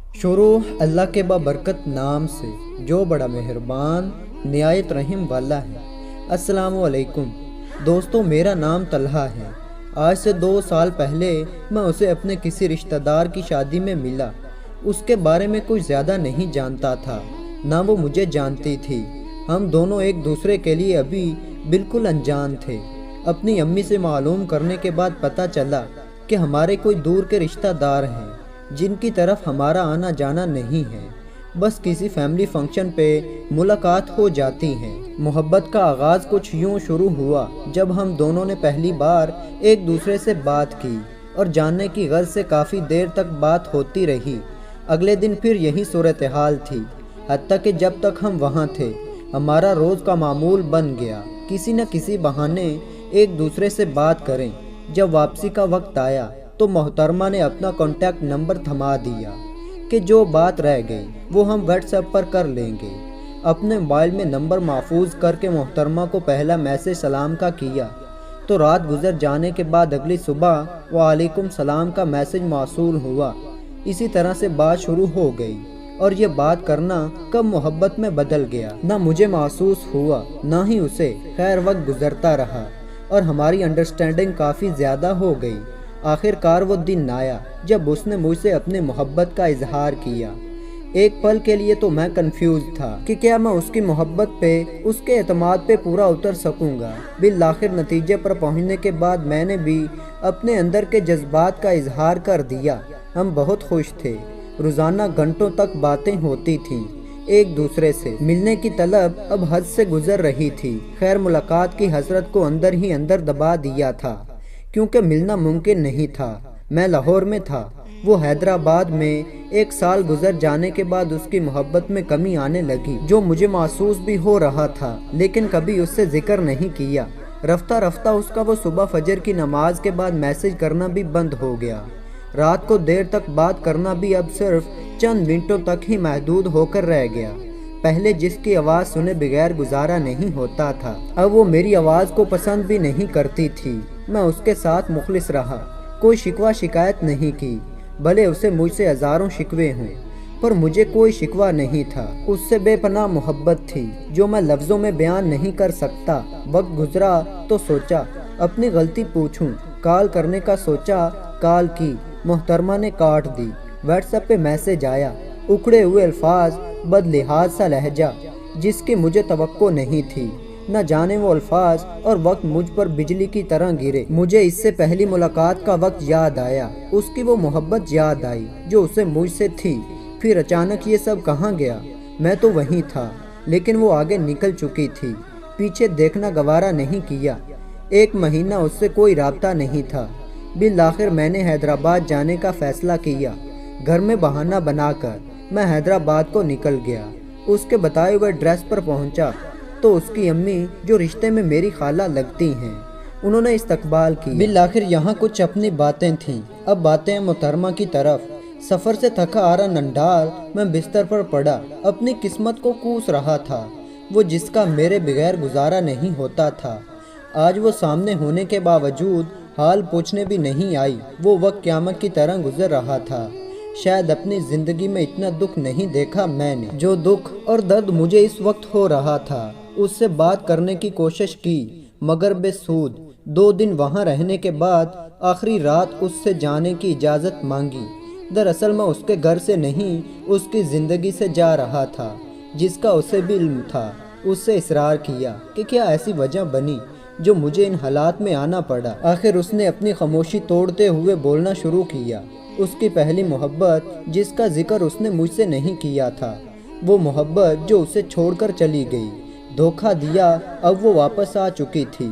شروع اللہ کے بابرکت نام سے جو بڑا مہربان نہایت رحم والا ہے۔ السلام علیکم دوستو، میرا نام طلحہ ہے۔ آج سے 2 سال پہلے میں اسے اپنے کسی رشتہ دار کی شادی میں ملا۔ اس کے بارے میں کچھ زیادہ نہیں جانتا تھا، نہ وہ مجھے جانتی تھی۔ ہم دونوں ایک دوسرے کے لیے ابھی بالکل انجان تھے۔ اپنی امی سے معلوم کرنے کے بعد پتہ چلا کہ ہمارے کوئی دور کے رشتہ دار ہیں جن کی طرف ہمارا آنا جانا نہیں ہے، بس کسی فیملی فنکشن پہ ملاقات ہو جاتی ہے۔ محبت کا آغاز کچھ یوں شروع ہوا جب ہم دونوں نے پہلی بار ایک دوسرے سے بات کی اور جاننے کی غرض سے کافی دیر تک بات ہوتی رہی۔ اگلے دن پھر یہی صورتحال تھی، حتیٰ کہ جب تک ہم وہاں تھے ہمارا روز کا معمول بن گیا کسی نہ کسی بہانے ایک دوسرے سے بات کریں۔ جب واپسی کا وقت آیا تو محترمہ نے اپنا کانٹیکٹ نمبر تھما دیا کہ جو بات رہ گئی وہ ہم واٹس ایپ پر کر لیں گے۔ اپنے موبائل میں نمبر محفوظ کر کے محترمہ کو پہلا میسج سلام کا کیا تو رات گزر جانے کے بعد اگلی صبح وعلیکم السلام کا میسج موصول ہوا۔ اسی طرح سے بات شروع ہو گئی اور یہ بات کرنا کب محبت میں بدل گیا نہ مجھے محسوس ہوا نہ ہی اسے۔ خیر وقت گزرتا رہا اور ہماری انڈرسٹینڈنگ کافی زیادہ ہو گئی۔ آخر کار وہ دن آیا جب اس نے مجھ سے اپنے محبت کا اظہار کیا۔ ایک پل کے لیے تو میں کنفیوز تھا کہ کیا میں اس کی محبت پہ، اس کے اعتماد پہ پورا اتر سکوں گا۔ بالآخر نتیجے پر پہنچنے کے بعد میں نے بھی اپنے اندر کے جذبات کا اظہار کر دیا۔ ہم بہت خوش تھے، روزانہ گھنٹوں تک باتیں ہوتی تھیں، ایک دوسرے سے ملنے کی طلب اب حد سے گزر رہی تھی۔ خیر ملاقات کی حسرت کو اندر ہی اندر دبا دیا تھا کیونکہ ملنا ممکن نہیں تھا۔ میں لاہور میں تھا، وہ حیدرآباد میں۔ 1 سال گزر جانے کے بعد اس کی محبت میں کمی آنے لگی جو مجھے محسوس بھی ہو رہا تھا، لیکن کبھی اس سے ذکر نہیں کیا۔ رفتہ رفتہ اس کا وہ صبح فجر کی نماز کے بعد میسج کرنا بھی بند ہو گیا۔ رات کو دیر تک بات کرنا بھی اب صرف چند منٹوں تک ہی محدود ہو کر رہ گیا۔ پہلے جس کی آواز سنے بغیر گزارا نہیں ہوتا تھا، اب وہ میری آواز کو پسند بھی نہیں کرتی تھی۔ میں اس کے ساتھ مخلص رہا، کوئی شکوہ شکایت نہیں کی، بھلے اسے مجھ سے ہزاروں شکوے ہوں، پر مجھے کوئی شکوہ نہیں تھا۔ اس سے بے پناہ محبت تھی جو میں لفظوں میں بیان نہیں کر سکتا۔ وقت گزرا تو سوچا اپنی غلطی پوچھوں، کال کرنے کا سوچا، کال کی، محترمہ نے کاٹ دی۔ واٹس ایپ پہ میسج آیا، اکھڑے ہوئے الفاظ، بد لحاظ سا لہجہ جس کی مجھے توقع نہیں تھی۔ نہ جانے وہ الفاظ اور وقت مجھ پر بجلی کی طرح گرے۔ مجھے اس سے پہلی ملاقات کا وقت یاد آیا، اس کی وہ محبت یاد آئی جو اسے مجھ سے تھی۔ پھر اچانک یہ سب کہاں گیا؟ میں تو وہیں تھا لیکن وہ آگے نکل چکی تھی۔ پیچھے دیکھنا گوارا نہیں کیا۔ 1 مہینہ اس سے کوئی رابطہ نہیں تھا۔ بالآخر میں نے حیدرآباد جانے کا فیصلہ کیا۔ گھر میں بہانہ بنا کر میں حیدرآباد کو نکل گیا۔ اس کے بتائے ہوئے ایڈریس پر پہنچا تو اس کی امی جو رشتے میں میری خالہ لگتی ہیں، انہوں نے استقبال کی۔ بالآخر یہاں کچھ اپنی باتیں تھیں، اب باتیں ہیں محترمہ کی طرف۔ سفر سے تھکا آرا ننڈال میں بستر پر پڑا، اپنی قسمت کو کوس رہا تھا، وہ جس کا میرے بغیر گزارا نہیں ہوتا تھا۔ آج وہ سامنے ہونے کے باوجود حال پوچھنے بھی نہیں آئی۔ وہ وقت قیامت کی طرح گزر رہا تھا۔ شاید اپنی زندگی میں اتنا دکھ نہیں دیکھا میں نے جو دکھ اور درد مجھے اس وقت ہو رہا تھا۔ اس سے بات کرنے کی کوشش کی مگر بے سود۔ 2 دن وہاں رہنے کے بعد آخری رات اس سے جانے کی اجازت مانگی۔ دراصل میں اس کے گھر سے نہیں، اس کی زندگی سے جا رہا تھا جس کا اسے بھی علم تھا۔ اس سے اصرار کیا کہ کیا ایسی وجہ بنی جو مجھے ان حالات میں آنا پڑا۔ آخر اس نے اپنی خاموشی توڑتے ہوئے بولنا شروع کیا۔ اس کی پہلی محبت جس کا ذکر اس نے مجھ سے نہیں کیا تھا، وہ محبت جو اسے چھوڑ کر چلی گئی، دھوکہ دیا، اب وہ واپس آ چکی تھی۔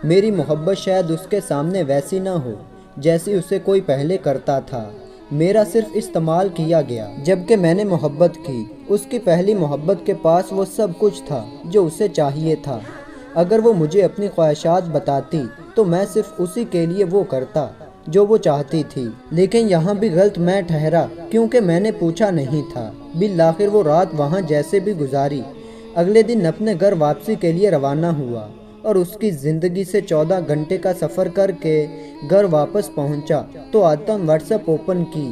میری محبت شاید اس کے سامنے ویسی نہ ہو جیسی اسے کوئی پہلے کرتا تھا، میرا صرف استعمال کیا گیا۔ جبکہ میں نے محبت کی، اس کی پہلی محبت کے پاس وہ سب کچھ تھا جو اسے چاہیے تھا۔ اگر وہ مجھے اپنی خواہشات بتاتی تو میں صرف اسی کے لیے وہ کرتا جو وہ چاہتی تھی، لیکن یہاں بھی غلط میں ٹھہرا کیونکہ میں نے پوچھا نہیں تھا۔ بالآخر وہ رات وہاں جیسے بھی گزاری۔ اگلے دن اپنے گھر واپسی کے لیے روانہ ہوا اور اس کی زندگی سے 14 گھنٹے کا سفر کر کے گھر واپس پہنچا تو عادتاً واٹس ایپ اوپن کی